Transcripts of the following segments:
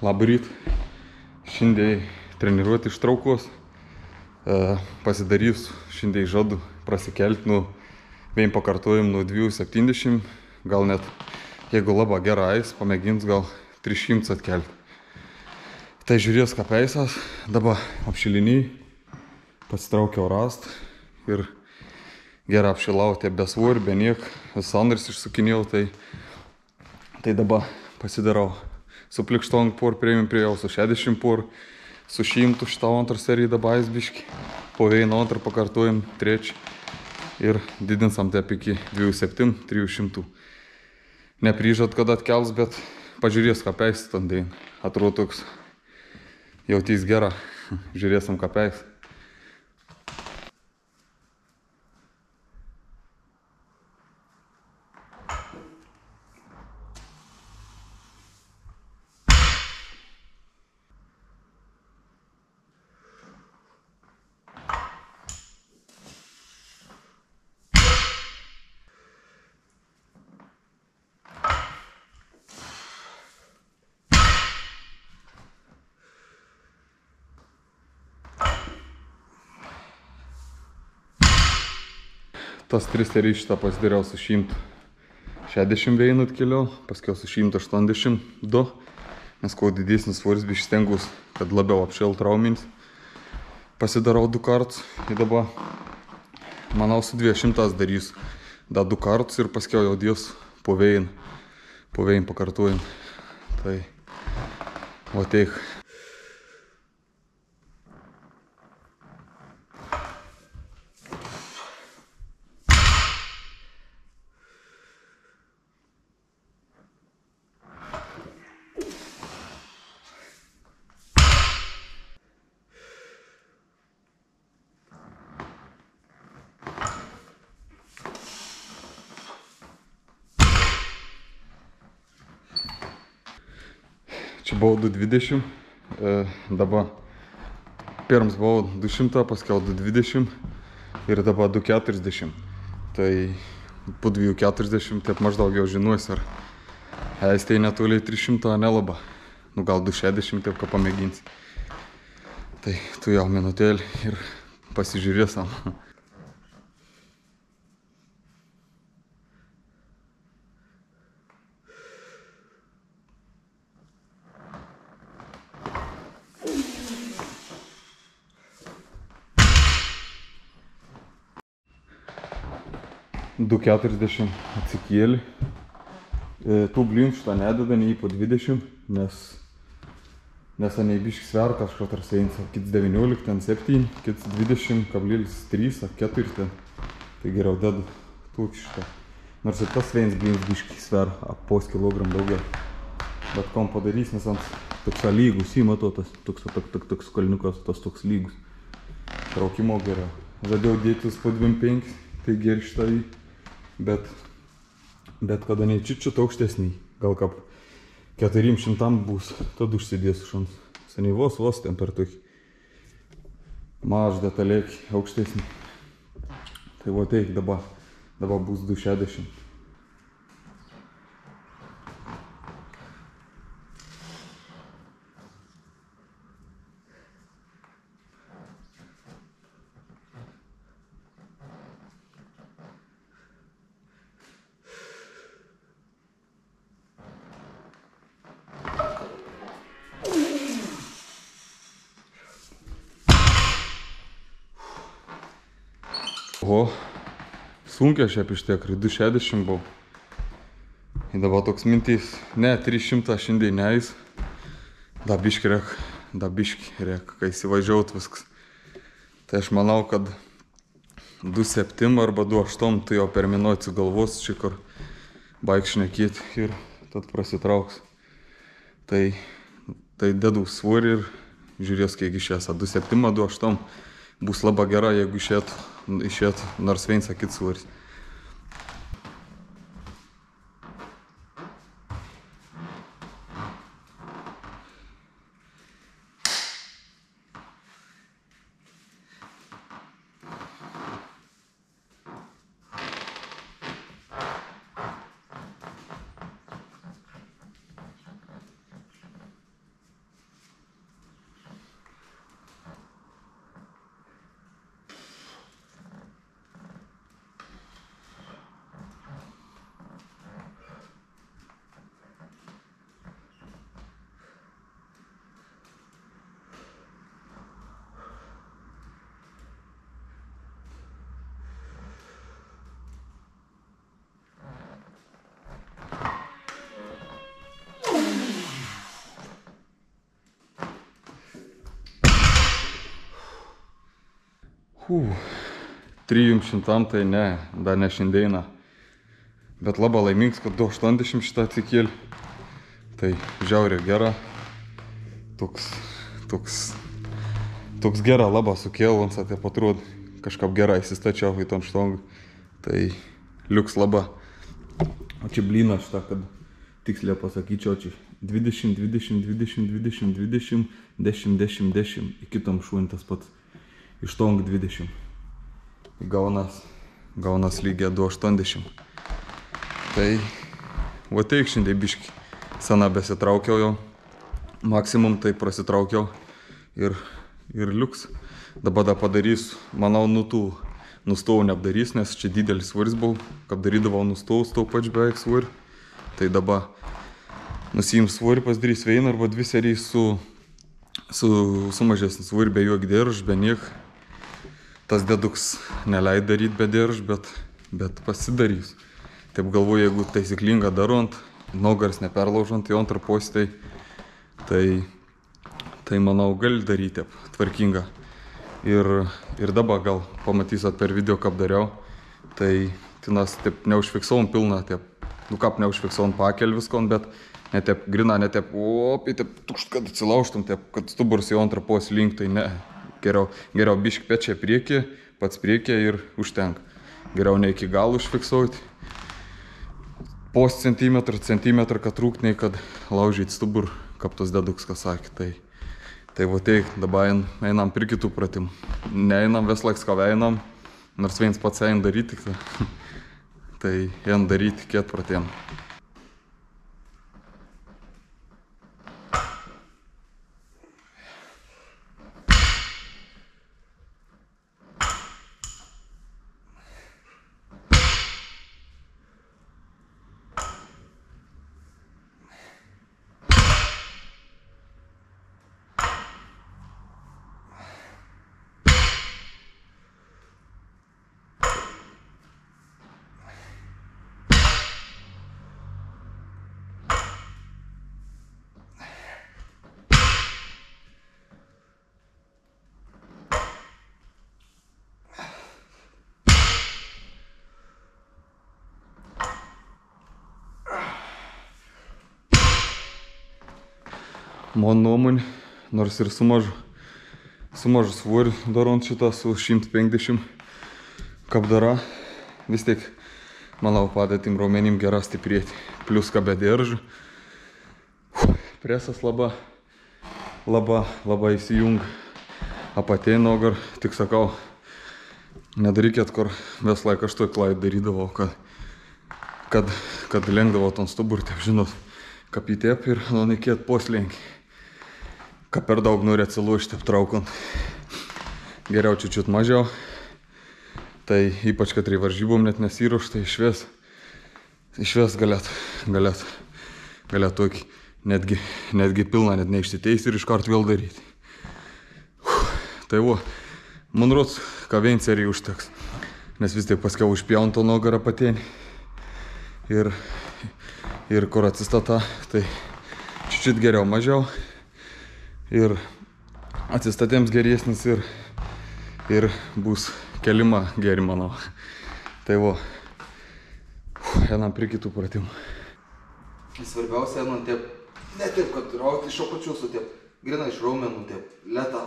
Labą rytą. Šiandien treniruoti ištraukos. Pasidarysiu šiandien žadu prasikelti vien pakartojim nuo 270, gal net, jeigu labai gerai, pamėgins gal 300 atkelti. Tai žiūrės ką peisas, dabar apšiliniai, pasitraukiau rast ir gerai apšilau, tai be svorį, be niek, sąnarys išsukinėjau, tai dabar pasidarau. Su plikštom por prieimim prie jau su 60 por, su 100 šitą antrą seriją dabar biškį, po vieną antrą pakartojim, trečią ir didinsam taip iki 270-300. Nepryžat, kad atkels, bet pažiūrės ką peis tandien. Atrodo toks jautys gerą, žiūrėsim ką peis. Tas 3 serijas šitą pasidariau su 161 atkeliau, paskiau su 182, nes kuo didesnis svoris biškį stengiuosi, kad labiau apšelt raumenis. Pasidarau 2 kartus ir dabar, manau, su 200 darysiu. Da 2 kartus ir paskiau jau dėsiu po vėjin pakartojim. Tai, o teik. Čia buvau 220, dabar pirms buvau 200, paskiau 220 ir dabar 240. Tai po 240 taip maždaug jau žinuosi, ar eistai netoliai 300 nelaba. Gal 260 taip ką pamėginsi. Tai tu jau minutėlį ir pasižiūrėsim. Du 40 atsikėlį. Tų blynų šitą nededa, nei po 20, nes anei biškis sver kažko tarsi eins, kits 19, ten 7, kits 20,3 ar 4 ten. Tai geriau dedu tūkį šitą. Nors ir tas viens blynus biškis sver pos kilogram daugiau. Bet kom padarys, nes ant toks lygus, įmato tas toks kalniukas, tas toks lygus. Traukimo geriau. Žadėjau dėtis po 25, tai geri šitą į. Bet kada nečičiut aukštesnį, gal kap 400 bus, tad užsidėsiu šans. Seniai vos ten per tokį maž detalėkį aukštesnį. Tai va teik dabar bus 260. O, sunkia šiaip iš tiekrai, 260 buvau. Ir dabar toks mintys, ne, 300 šiandien neis. Da biški rek, kai įsivažiaut viskas. Tai aš manau, kad 2,7 arba 2,8 tu jau per minuotį galvos čia kur baig šnekėti ir tad prasitrauks. Tai dedu svorį ir žiūrės, kiek išės. 2,7, 2,8 bus labai gera, jeigu išėtų nors viens akit svoris. 300 tai ne, dar ne šiandieną. Bet labai laimingas, kad 280 šitą atsikėlė. Tai žiauriai gera. Toks gera labai sukėlans, tai atrodo kažkaip gerai įsistačiau į tom štongą. Tai liuks labai. O čia blyna šitą, kad tiksliai pasakyčiau, čia 20, 20, 20, 20, 20, 10, 10, 10. Iki tom šuintas pats. Iš štongų 20. Gaunas lygiai 280. Tai, va teik šiandien biški. Sena besitraukiau jau. Maksimum tai prasitraukiau. Ir liuks. Dabar da padarysiu. Manau, nustovų neapdarys, nes čia didelis svoris buvo. Kaip darydavau nustovus, tau pač beveik svorį. Tai dabar nusiim svorį, pasidarys vieną arba 2 serijas su mažesnis svorį, be jokio dėrž, be niek. Tas deduks neleid daryt be dėrž, bet pasidarys. Taip galvoju, jeigu taisyklinga darant, nogars neperlaužant į antrą postį, tai manau gali daryti tvarkingą. Ir dabar gal pamatysit per video, kaip dariau. Tai tinas taip neužfiksuom pilną, kaip neužfiksuom pakel viskon, bet netep grina, netep tukšt, kad atsilaužtum, kad stuburs į antrą postį link, tai ne. Geriau bišk pečiai priekį, pats priekį ir užtenka. Geriau ne iki galo užfiksuoti. Pos centimetrą, kad trūknai, kad laužyti stubur, kaip tos deduks, kas sakė. Tai va teik, dabar einam prie kitų pratimų. Neinam vis laiks, ką einam, nors viens pats ein daryti, tai ein daryti kiet pratim. Mano nuomonė, nors ir su mažu svoriu darant šitą su 150 kaip dara, vis tiek, manau, padėtim raumenim gera stiprėti. Plius ką be dėržų. Presas labai įsijung. Apatė nogar, tik sakau, nedarykėt, kur vis laik aš toj klaid darydavau, kad lengdavo ton stubur, taip žinot, kaip įtep ir nunikėt poslenkį. Kad per daug nori atsilūžti, aptraukant. Geriau čiučiut mažiau. Tai ypač, kad į varžybom net nesiruoš, tai išves galėt tokį, netgi pilną, net neišsiteis ir iškart vėl daryti. Tai man rods, ką vien serijų užteks. Nes vis tiek paskiau užpjaunto nogarą patėnį. Ir kur atsistata, tai čiučiut geriau mažiau. Ir atsistatėms geresnis ir bus kelima geri, manau. Tai einam prie kitų pratimų. Svarbiausia, einam ne taip, kad rauti iš apačios, o grina iš raumenų, lėta,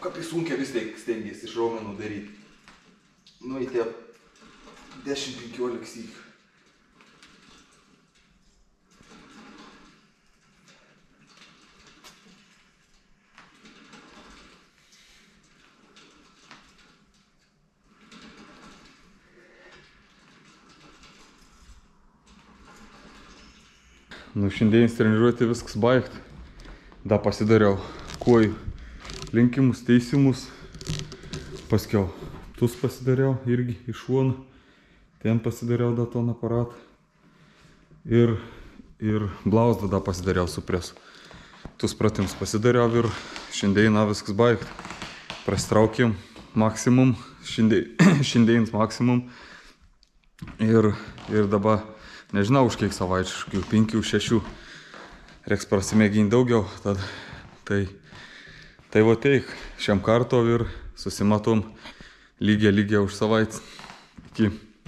kaip į sunkia vis tiek stengiasi iš raumenų daryti. Nu, į 10-15 syk. Nu, šiandien treniruoti viskas baigti. Da pasidariau kojų linkimus, teisimus. Paskiau tus pasidariau irgi iš šono. Ten pasidariau da ton aparatą. Ir blauzdą da pasidariau su presu. Tus pratims pasidariau ir šiandien viskas baigti. Prasitraukėm maksimum, šiandien maksimum. Ir dabar nežinau, už kiek savaičių, 5-6 reiks prasimėginti daugiau, tai va teik, šiam karto ir susimatom lygiai už savaitę. Iki.